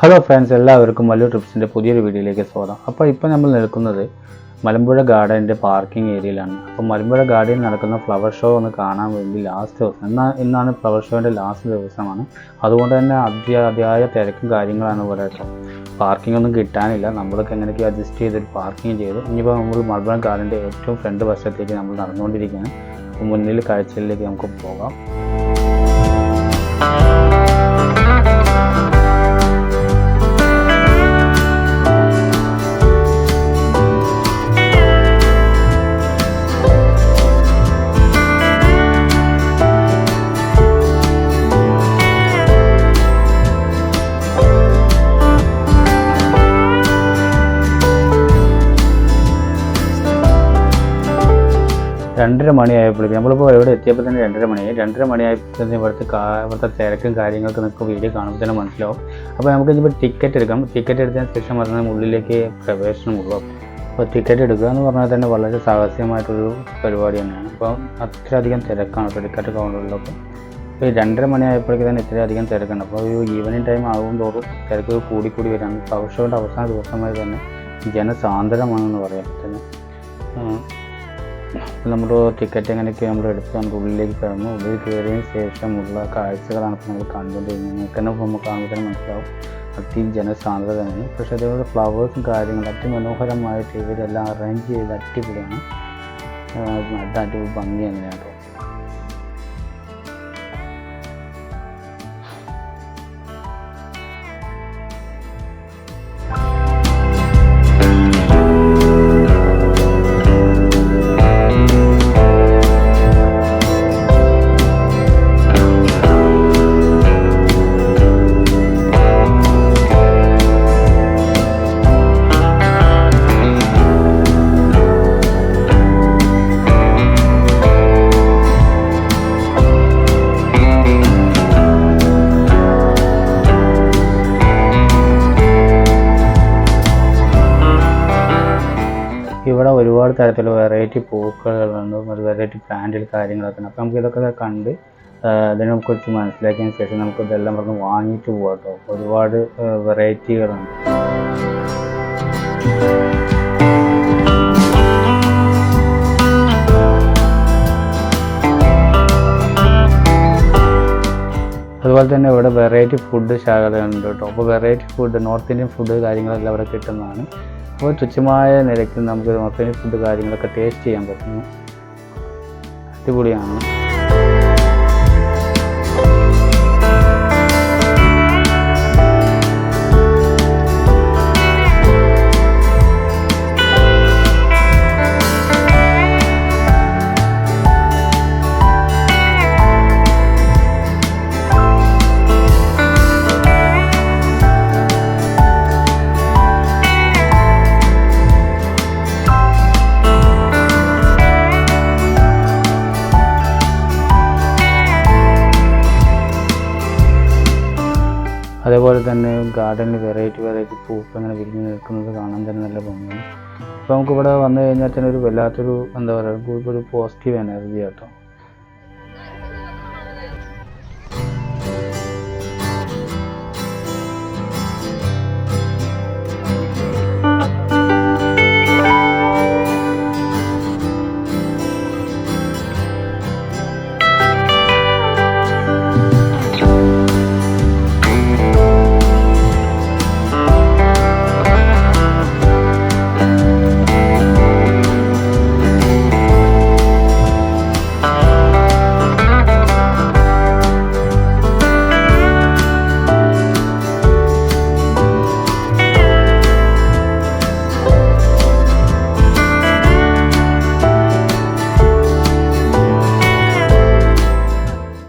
Hello friends, എല്ലാവർക്കും മല്ലു ട്രിപ്സിൻ്റെ പുതിയൊരു വീഡിയോയിലേക്ക് സ്വാഗതം. അപ്പോൾ ഇപ്പോൾ നമ്മൾ നിൽക്കുന്നത് മലമ്പുഴ ഗാർഡൻ്റെ പാർക്കിംഗ് ഏരിയയിലാണ്. അപ്പോൾ മലമ്പുഴ ഗാർഡനിൽ നടക്കുന്ന ഫ്ലവർ ഷോ ഒന്ന് കാണാൻ വേണ്ടി ലാസ്റ്റ് ദിവസം ഇന്നാണ് ഫ്ലവർ ഷോൻ്റെ ലാസ്റ്റ് ദിവസമാണ്. അതുകൊണ്ട് തന്നെ അതിയായ തിരക്കും കാര്യങ്ങളാണ് ഇവിടെ കേട്ടോ. പാർക്കിംഗ് ഒന്നും കിട്ടാനില്ല. നമ്മളൊക്കെ എങ്ങനെയൊക്കെ അഡ്ജസ്റ്റ് ചെയ്തൊരു പാർക്കിംഗ് ചെയ്തു. ഇനിയിപ്പോൾ നമ്മൾ മലമ്പുഴ ഗാർഡൻ്റെ ഏറ്റവും ഫ്രണ്ട് വശത്തേക്ക് നമ്മൾ നടന്നുകൊണ്ടിരിക്കുകയാണ്. അപ്പോൾ മുന്നിൽ കാഴ്ചയിലേക്ക് നമുക്ക് പോകാം. രണ്ടര മണിയായപ്പോഴേക്കും നമ്മളിപ്പോൾ ഇവിടെ എത്തിയപ്പോൾ തന്നെ 2:30 മണിയായി. 2:30 മണിയായപ്പോൾ ഇവിടുത്തെ തിരക്കും കാര്യങ്ങളൊക്കെ നമുക്ക് വീഡിയോ കാണുമ്പോൾ തന്നെ മനസ്സിലാവും. അപ്പോൾ നമുക്ക് ഇനിയിപ്പോൾ ടിക്കറ്റ് എടുക്കാം. ടിക്കറ്റ് എടുത്തതിന് ശേഷം പറഞ്ഞാൽ ഉള്ളിലേക്ക് പ്രവേശനമുള്ളൂ. അപ്പോൾ ടിക്കറ്റ് എടുക്കുക എന്ന് പറഞ്ഞാൽ തന്നെ വളരെ സാഹസികമായിട്ടൊരു പരിപാടി തന്നെയാണ്. അപ്പോൾ അത്രയധികം തിരക്കാണ് ടിക്കറ്റ് കൗണ്ടറിലൊക്കെ. ഇപ്പോൾ 2:30 മണിയായപ്പോഴേക്കും തന്നെ ഇത്രയധികം തിരക്കുണ്ട്. അപ്പോൾ ഒരു ഈവനിങ് ടൈം ആകും തോറും തിരക്ക് കൂടി വരാണ്. ഫ്ലവർ ഷോയുടെ അവസാന ദിവസമായി തന്നെ ജനസാന്ദ്രമാണെന്ന് പറയാം. തന്നെ നമ്മൾ ടിക്കറ്റ് എങ്ങനെയൊക്കെ നമ്മൾ എടുത്ത് നമ്മുടെ ഉള്ളിലേക്ക് കയറുന്നു. ഉള്ളിൽ കയറിയതിന് ശേഷമുള്ള കാഴ്ചകളാണ് ഇപ്പോൾ നമ്മൾ കണ്ടുകൊണ്ടിരിക്കുന്നത്. നിങ്ങൾക്ക് തന്നെ നമുക്ക് കാണുമ്പോൾ തന്നെ മനസ്സിലാവും ജനസാന്ദ്രത തന്നെയാണ്. പക്ഷേ അതേപോലെ ഫ്ലവേഴ്സും കാര്യങ്ങളും അതിമനോഹരമായിട്ട് ഇവരെല്ലാം അറേഞ്ച് ചെയ്ത് അടിപൊളിയാണ്. അടിപൊളി ഭംഗി തന്നെയാണ്. ഇവിടെ ഒരുപാട് തരത്തിലുള്ള വെറൈറ്റി പൂക്കളുണ്ട്, ഒരു വെറൈറ്റി പ്ലാന്റുകൾ കാര്യങ്ങളൊക്കെ ഉണ്ട്. അപ്പോൾ നമുക്ക് ഇതൊക്കെ കണ്ട് അതിനെക്കുറിച്ച് മനസ്സിലാക്കിയതിന് ശേഷം നമുക്ക് ഇതെല്ലാം പറഞ്ഞ് വാങ്ങിയിട്ട് പോകാം കേട്ടോ. ഒരുപാട് വെറൈറ്റികളുണ്ട്. അതുപോലെ തന്നെ ഇവിടെ വെറൈറ്റി ഫുഡ് ശാഖകളുണ്ട് കേട്ടോ. അപ്പോൾ variety food, north Indian food കാര്യങ്ങളെല്ലാം ഇവിടെ കിട്ടുന്നതാണ്. അപ്പോൾ തുച്ഛമായ നിരക്കിൽ നമുക്ക് നോർത്ത് ഇന്ത്യൻ ഫുഡ് കാര്യങ്ങളൊക്കെ ടേസ്റ്റ് ചെയ്യാൻ പറ്റുന്നു. അടിപൊളിയാണ്. അതേപോലെ തന്നെ ഗാർഡനിൽ വെറൈറ്റി പൂക്കൾ അങ്ങനെ വിരിഞ്ഞ് നിൽക്കുന്നത് കാണാൻ തന്നെ നല്ല ഭംഗിയാണ്. അപ്പോൾ നമുക്കിവിടെ വന്നു കഴിഞ്ഞാൽ തന്നെ ഒരു വല്ലാത്തൊരു എന്താ പറയുക, ഒരു പോസിറ്റീവ് എനർജി കേട്ടോ.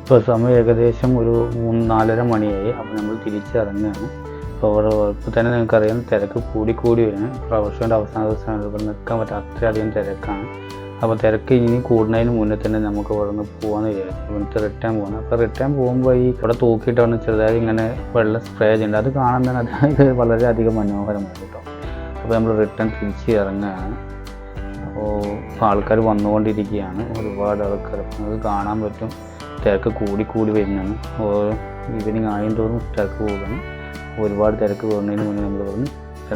ഇപ്പോൾ സമയം ഏകദേശം ഒരു 3-4:30 മണിയായി. അപ്പോൾ നമ്മൾ തിരിച്ചിറങ്ങുകയാണ്. അപ്പോൾ അവിടെ ഇപ്പോൾ തന്നെ നിങ്ങൾക്കറിയാം തിരക്ക് കൂടി വരികയാണ്. ഫ്ലവർ ഷോൻ്റെ അവസാന ദിവസമാണ്. ഇവിടെ നിൽക്കാൻ പറ്റാത്ത അത്രയധികം തിരക്കാണ്. അപ്പോൾ തിരക്ക് ഇനി കൂടുന്നതിന് മുന്നേ തന്നെ നമുക്ക് ഇവിടെ നിന്ന് പോകാമെന്ന് വിചാരിച്ചു. ഇവിടുത്തെ റിട്ടേൺ പോകണം. അപ്പോൾ റിട്ടേൺ പോകുമ്പോൾ ഈ ഇവിടെ തൂക്കിയിട്ടാണ് ചെറുതായി ഇങ്ങനെ വെള്ളം സ്പ്രേ ചെയ്യുന്നത്. അത് കാണാൻ തന്നെ അത് വളരെയധികം മനോഹരമാണ് കേട്ടോ. അപ്പോൾ നമ്മൾ റിട്ടേൺ തിരിച്ച് ഇറങ്ങുകയാണ്. അപ്പോൾ ആൾക്കാർ വന്നുകൊണ്ടിരിക്കുകയാണ്. ഒരുപാട് ആൾക്കാർ അത് കാണാൻ പറ്റും. തിരക്ക് കൂടി വരുന്നതാണ്. ഈവനിങ് ആയും തോറും തിരക്ക് പോകണം. ഒരുപാട് തിരക്ക് കൂടുന്നതിന് മുന്നേ നമ്മൾ പറഞ്ഞു.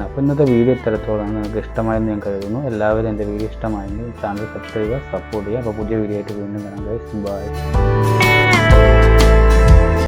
അപ്പോൾ ഇന്നത്തെ വീഡിയോ ഇത്തരത്തോളം നിങ്ങൾക്ക് ഇഷ്ടമായെന്ന് ഞാൻ കരുതുന്നു. എല്ലാവരും എൻ്റെ വീഡിയോ ഇഷ്ടമായെങ്കിൽ ചാനൽ സബ്സ്ക്രൈബ് ചെയ്യുക, സപ്പോർട്ട് ചെയ്യുക. അപ്പോൾ പുതിയ വീഡിയോ ആയിട്ട് വീണ്ടും കാണാം. ബൈ.